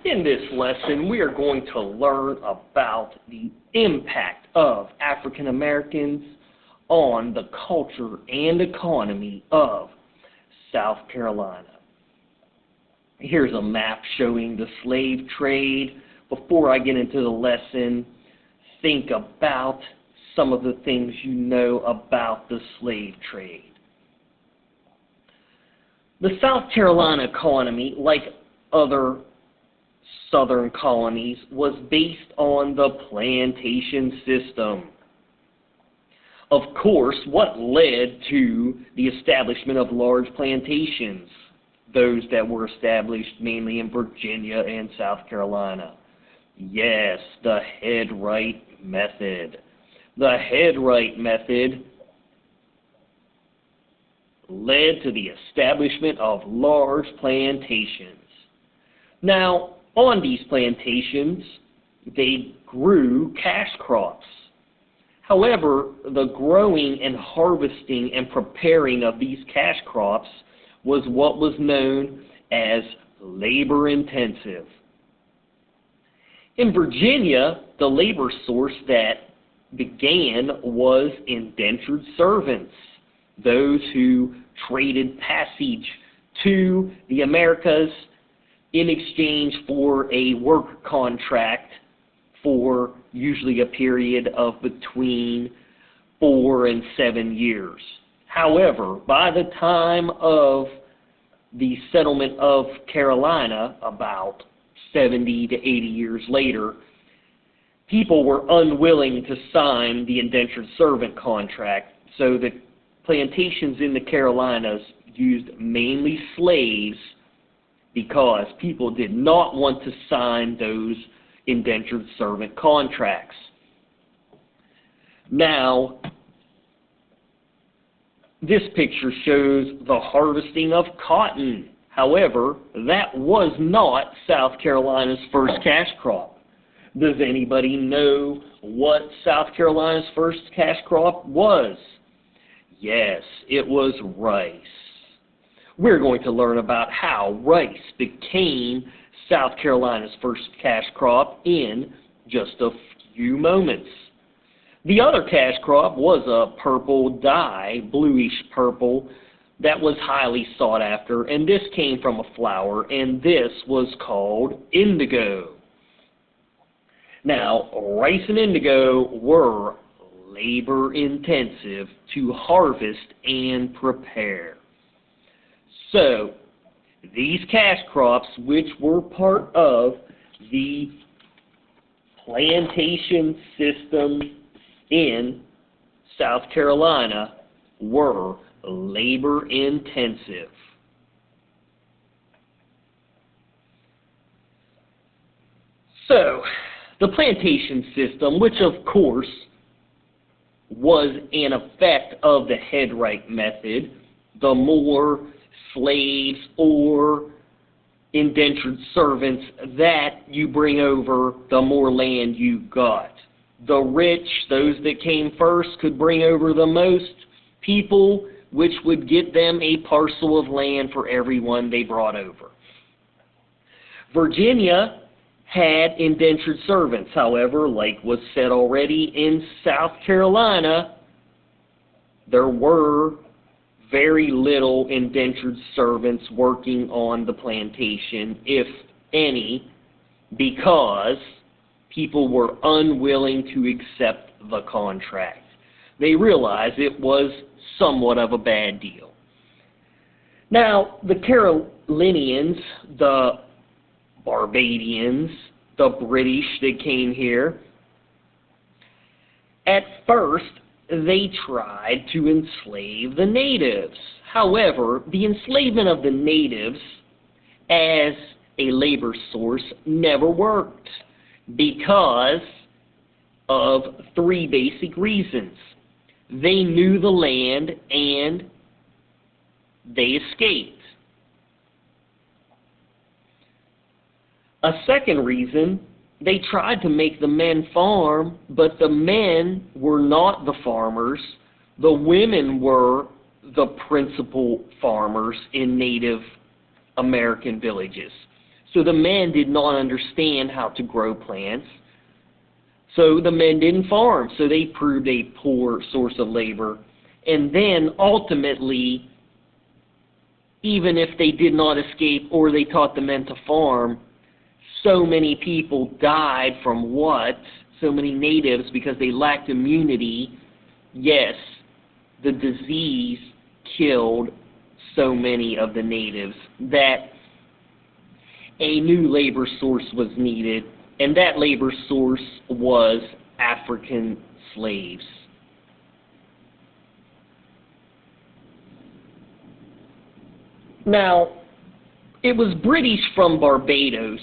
In this lesson, we are going to learn about the impact of African Americans on the culture and economy of South Carolina. Here's a map showing the slave trade. Before I get into the lesson, think about some of the things you know about the slave trade. The South Carolina economy, like other southern colonies, was based on the plantation system. Of course, what led to the establishment of large plantations? Those that were established mainly in Virginia and South Carolina. Yes, the Headright method. The Headright method led to the establishment of large plantations. Now, on these plantations, they grew cash crops. However, the growing and harvesting and preparing of these cash crops was what was known as labor-intensive. In Virginia, the labor source that began was indentured servants, those who traded passage to the Americas in exchange for a work contract for usually a period of between 4 and 7 years. However, by the time of the settlement of Carolina, about 70 to 80 years later, people were unwilling to sign the indentured servant contract, so the plantations in the Carolinas used mainly slaves because people did not want to sign those indentured servant contracts. Now, this picture shows the harvesting of cotton. However, that was not South Carolina's first cash crop. Does anybody know what South Carolina's first cash crop was? Yes, it was rice. We're going to learn about how rice became South Carolina's first cash crop in just a few moments. The other cash crop was a purple dye, bluish purple, that was highly sought after, and this came from a flower, and this was called indigo. Now, rice and indigo were labor-intensive to harvest and prepare. So, these cash crops, which were part of the plantation system in South Carolina, were labor-intensive. So, the plantation system, which of course was an effect of the Headright method, the more slaves or indentured servants that you bring over, the more land you got. The rich, those that came first, could bring over the most people, which would get them a parcel of land for everyone they brought over. Virginia had indentured servants. However, like was said already, in South Carolina, there were very little indentured servants working on the plantation, if any, because people were unwilling to accept the contract. They realized it was somewhat of a bad deal. Now, the Carolinians, the Barbadians, the British that came here, at first they tried to enslave the natives. However, the enslavement of the natives as a labor source never worked because of 3 basic reasons. They knew the land and they escaped. A second reason, they tried to make the men farm, but the men were not the farmers. The women were the principal farmers in Native American villages. So the men did not understand how to grow plants. So the men didn't farm. So they proved a poor source of labor. And then ultimately, even if they did not escape or they taught the men to farm, so many people died from what? So many natives, because they lacked immunity. Yes, the disease killed so many of the natives that a new labor source was needed, and that labor source was African slaves. Now, it was British from Barbados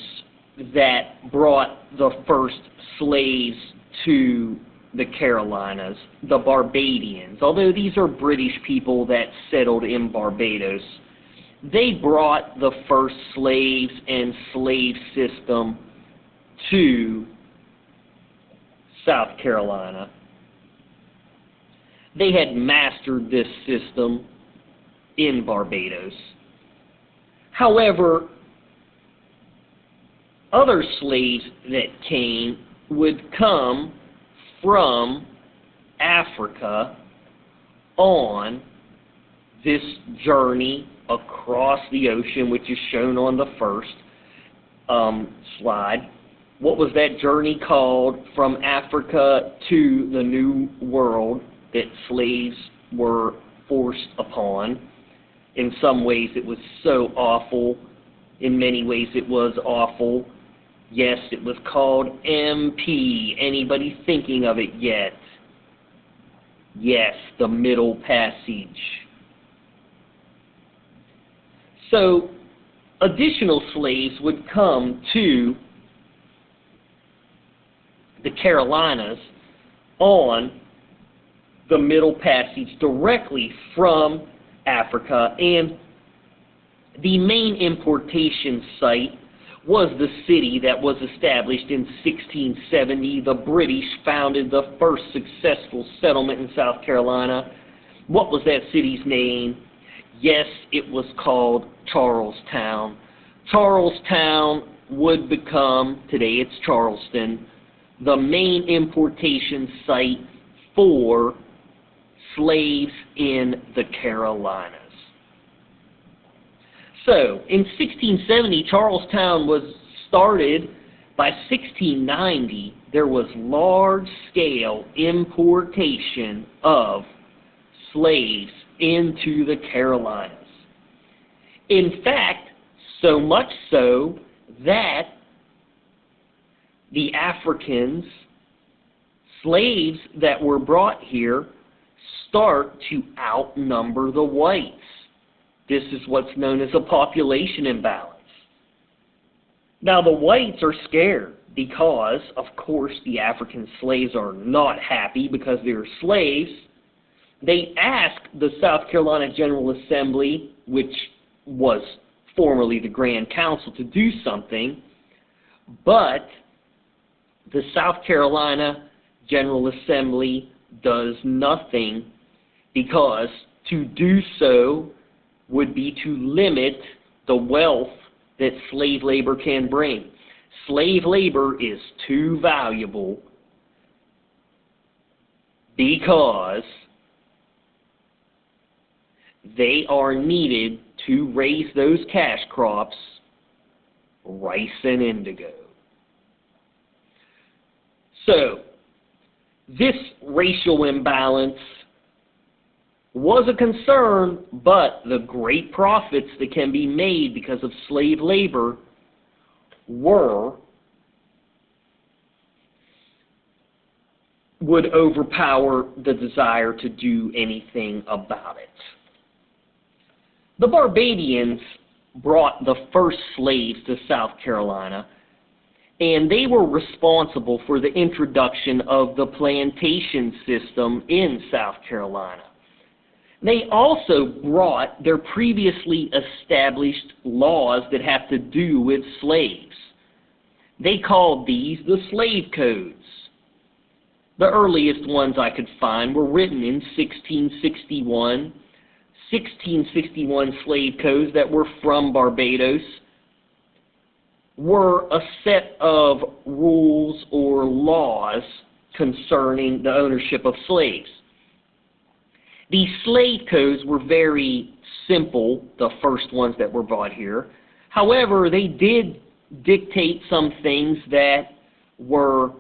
that brought the first slaves to the Carolinas, the Barbadians. Although these are British people that settled in Barbados, they brought the first slaves and slave system to South Carolina. They had mastered this system in Barbados. However, other slaves that came would come from Africa on this journey across the ocean, which is shown on the first slide. What was that journey called from Africa to the New World that slaves were forced upon? In some ways it was so awful. In many ways it was awful. Yes, it was called MP. Anybody thinking of it yet? Yes, the Middle Passage. So, additional slaves would come to the Carolinas on the Middle Passage directly from Africa, and the main importation site was the city that was established in 1670. The British founded the first successful settlement in South Carolina. What was that city's name? Yes, it was called Charlestown. Charlestown would become, today it's Charleston, the main importation site for slaves in the Carolinas. So, in 1670, Charlestown was started. By 1690, there was large-scale importation of slaves into the Carolinas. In fact, so much so that the Africans, slaves that were brought here, start to outnumber the whites. This is what's known as a population imbalance. Now, the whites are scared because, of course, the African slaves are not happy because they're slaves. They ask the South Carolina General Assembly, which was formerly the Grand Council, to do something, but the South Carolina General Assembly does nothing, because to do so would be to limit the wealth that slave labor can bring. Slave labor is too valuable because they are needed to raise those cash crops, rice and indigo. So, this racial imbalance was a concern, but the great profits that can be made because of slave labor would overpower the desire to do anything about it. The Barbadians brought the first slaves to South Carolina, and they were responsible for the introduction of the plantation system in South Carolina. They also brought their previously established laws that have to do with slaves. They called these the slave codes. The earliest ones I could find were written in 1661. 1661 slave codes that were from Barbados. were a set of rules or laws concerning the ownership of slaves. These slave codes were very simple, the first ones that were brought here. However, they did dictate some things that were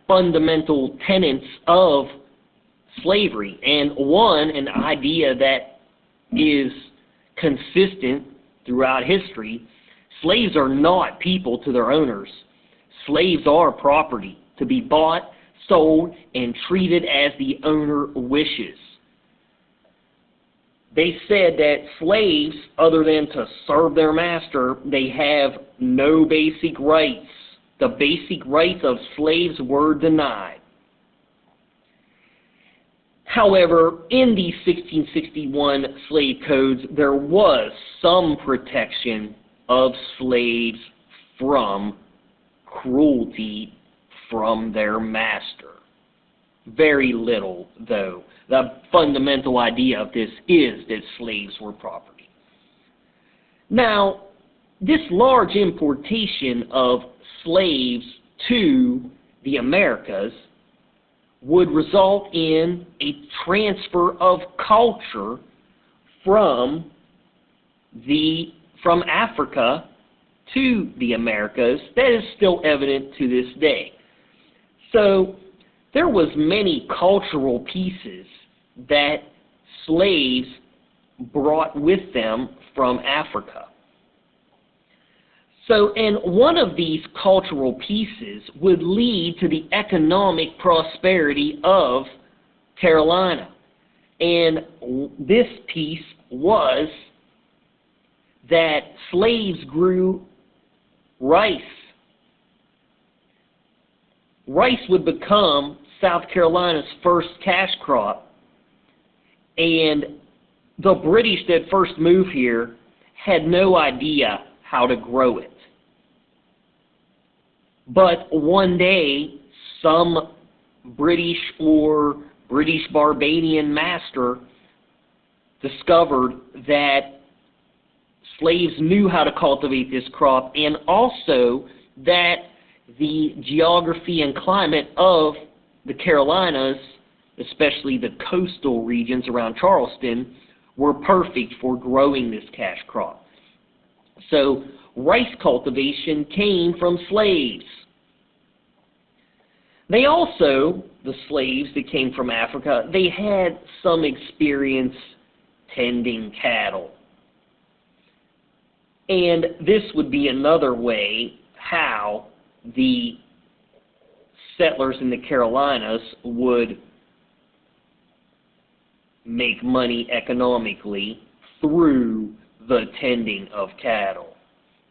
fundamental tenets of slavery. And one, an idea that is consistent throughout history: slaves are not people to their owners. Slaves are property to be bought, sold, and treated as the owner wishes. They said that slaves, other than to serve their master, they have no basic rights. The basic rights of slaves were denied. However, in the 1661 slave codes, there was some protection of slaves from cruelty from their master. Very little, though. The fundamental idea of this is that slaves were property. Now, this large importation of slaves to the Americas would result in a transfer of culture from Africa to the Americas that is still evident to this day. So there was many cultural pieces that slaves brought with them from Africa. So, and one of these cultural pieces would lead to the economic prosperity of Carolina. And this piece was that slaves grew rice. Rice would become South Carolina's first cash crop. And the British that first moved here had no idea how to grow it. But one day, some British or British Barbadian master discovered that slaves knew how to cultivate this crop, and also that the geography and climate of the Carolinas, especially the coastal regions around Charleston, were perfect for growing this cash crop. So rice cultivation came from slaves. They also, the slaves that came from Africa, they had some experience tending cattle. And this would be another way how the settlers in the Carolinas would make money economically through the tending of cattle.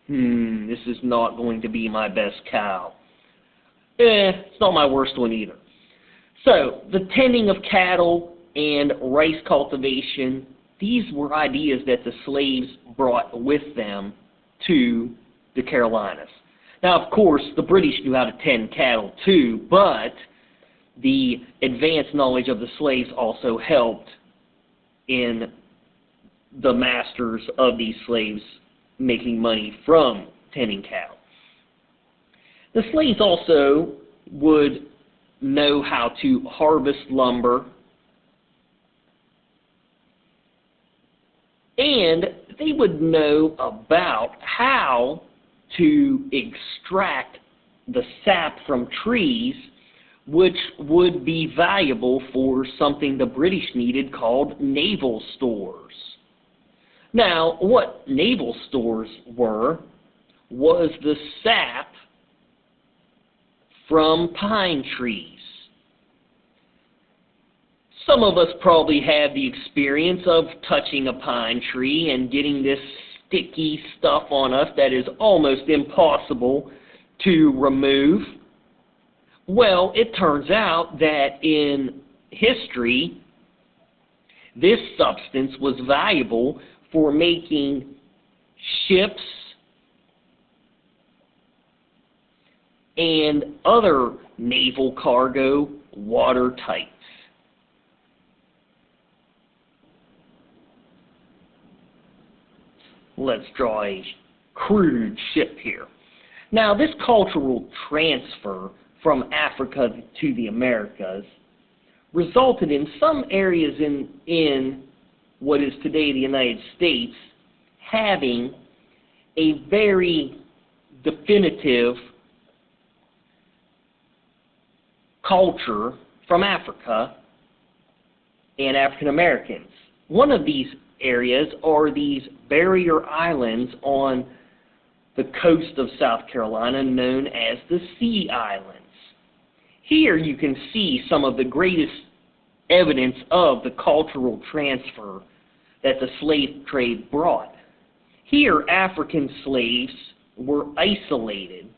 This is not going to be my best cow. It's not my worst one either. So, the tending of cattle and rice cultivation, these were ideas that the slaves brought with them to the Carolinas. Now, of course, the British knew how to tend cattle too, but the advanced knowledge of the slaves also helped in the masters of these slaves making money from tending cattle. The slaves also would know how to harvest lumber, and they would know about how to extract the sap from trees, which would be valuable for something the British needed called naval stores. Now, what naval stores were was the sap from pine trees. Some of us probably have the experience of touching a pine tree and getting this sticky stuff on us that is almost impossible to remove. Well, it turns out that in history, this substance was valuable for making ships and other naval cargo watertight. Let's draw a crude ship here. Now, this cultural transfer from Africa to the Americas resulted in some areas in what is today the United States having a very definitive culture from Africa and African Americans. One of these areas are these barrier islands on the coast of South Carolina known as the Sea Islands. Here you can see some of the greatest evidence of the cultural transfer that the slave trade brought. Here, African slaves were isolated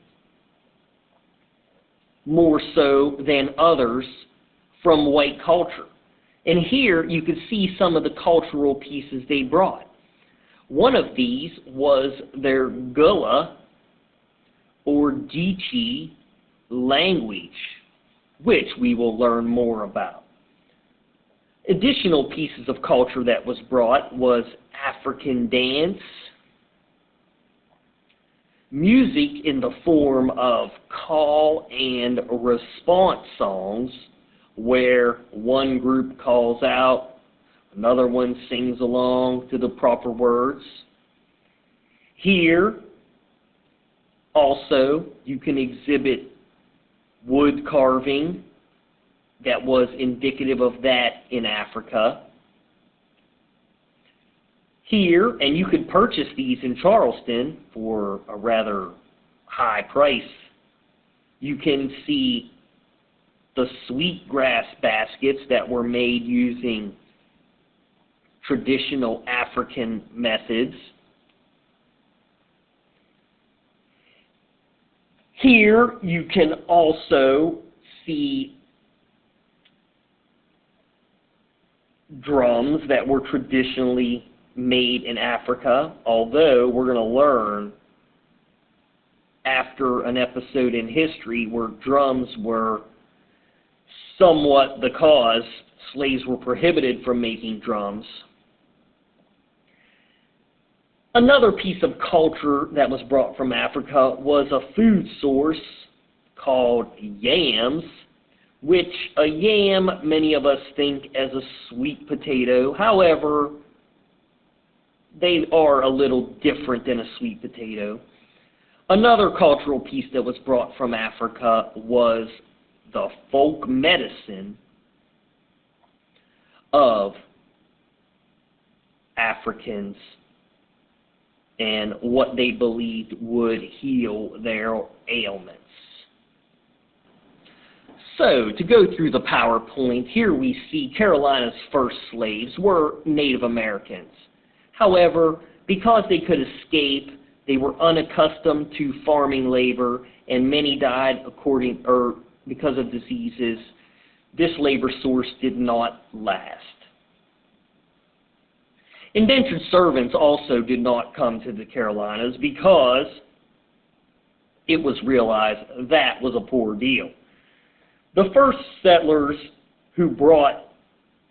more so than others from white culture. And here you could see some of the cultural pieces they brought. One of these was their Gullah or Geechee language, which we will learn more about. Additional pieces of culture that was brought was African dance, music in the form of call and response songs, where one group calls out, another one sings along to the proper words. Here, also, you can exhibit wood carving that was indicative of that in Africa. Here, and you could purchase these in Charleston for a rather high price, you can see the sweetgrass baskets that were made using traditional African methods. Here you can also see drums that were traditionally made in Africa, although we're going to learn after an episode in history where drums were somewhat the cause slaves were prohibited from making drums. Another piece of culture that was brought from Africa was a food source called yams, which a yam many of us think as a sweet potato. However, they are a little different than a sweet potato. Another cultural piece that was brought from Africa was the folk medicine of Africans and what they believed would heal their ailments. So, to go through the PowerPoint, here we see Carolina's first slaves were Native Americans. However, because they could escape, they were unaccustomed to farming labor, and many died because of diseases. This labor source did not last. Indentured servants also did not come to the Carolinas because it was realized that was a poor deal. The first settlers who brought,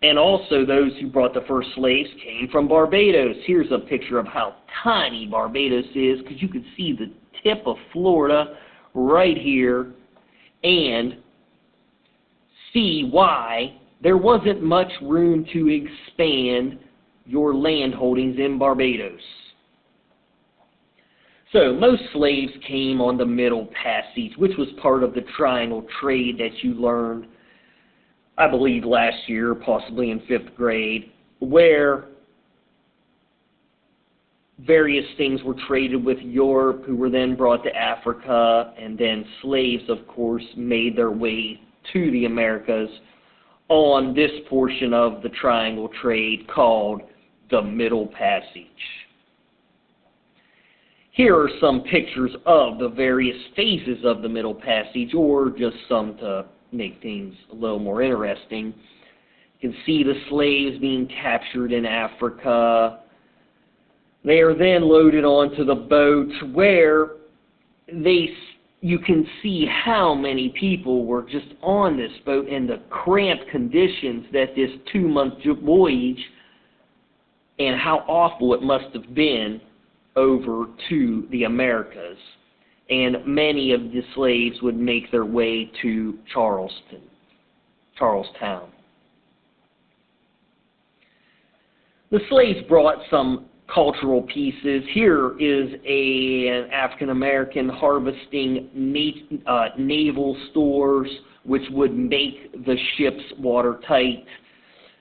and also those who brought the first slaves, came from Barbados. Here's a picture of how tiny Barbados is, because you can see the tip of Florida right here and see why there wasn't much room to expand your land holdings in Barbados. So most slaves came on the Middle Passage, which was part of the triangle trade that you learned, I believe, last year, possibly in 5th grade, where various things were traded with Europe, who were then brought to Africa, and then slaves, of course, made their way to the Americas on this portion of the triangle trade called the Middle Passage. Here are some pictures of the various phases of the Middle Passage, or just some to make things a little more interesting. You can see the slaves being captured in Africa. They are then loaded onto the boats where you can see how many people were just on this boat and the cramped conditions that this 2-month voyage and how awful it must have been over to the Americas, and many of the slaves would make their way to Charlestown. The slaves brought some cultural pieces. Here is an African American harvesting naval stores, which would make the ships watertight.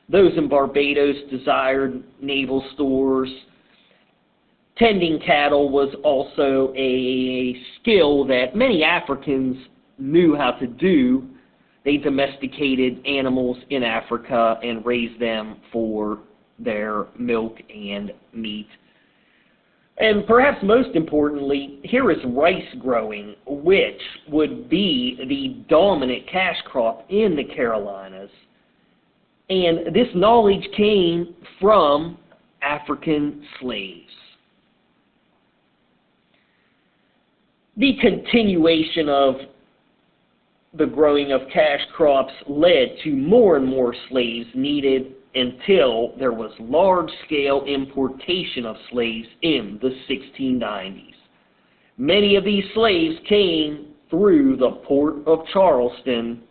Those in Barbados desired naval stores. Tending cattle was also a skill that many Africans knew how to do. They domesticated animals in Africa and raised them for their milk and meat. And perhaps most importantly, here is rice growing, which would be the dominant cash crop in the Carolinas. And this knowledge came from African slaves. The continuation of the growing of cash crops led to more and more slaves needed until there was large-scale importation of slaves in the 1690s. Many of these slaves came through the port of Charleston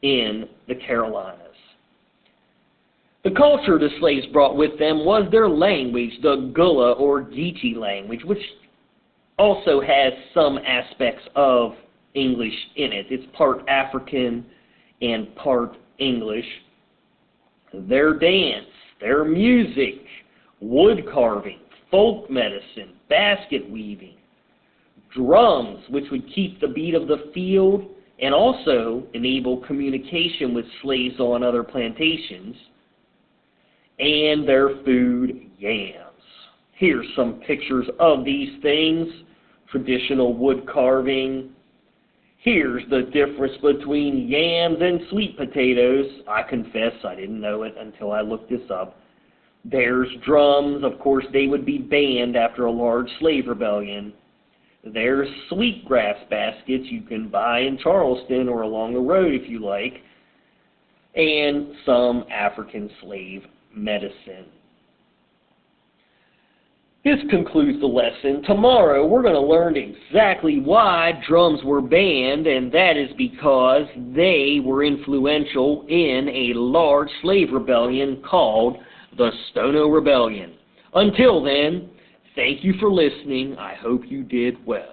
in the Carolinas. The culture the slaves brought with them was their language, the Gullah or Geechee language, which also has some aspects of English in it. It's part African and part English. Their dance, their music, wood carving, folk medicine, basket weaving, drums, which would keep the beat of the field and also enable communication with slaves on other plantations, and their food, yams. Here's some pictures of these things. Traditional wood carving. Here's the difference between yams and sweet potatoes. I confess I didn't know it until I looked this up. There's drums. Of course, they would be banned after a large slave rebellion. There's sweetgrass baskets you can buy in Charleston or along the road if you like. And some African slave medicine. This concludes the lesson. Tomorrow we're going to learn exactly why drums were banned, and that is because they were influential in a large slave rebellion called the Stono Rebellion. Until then, thank you for listening. I hope you did well.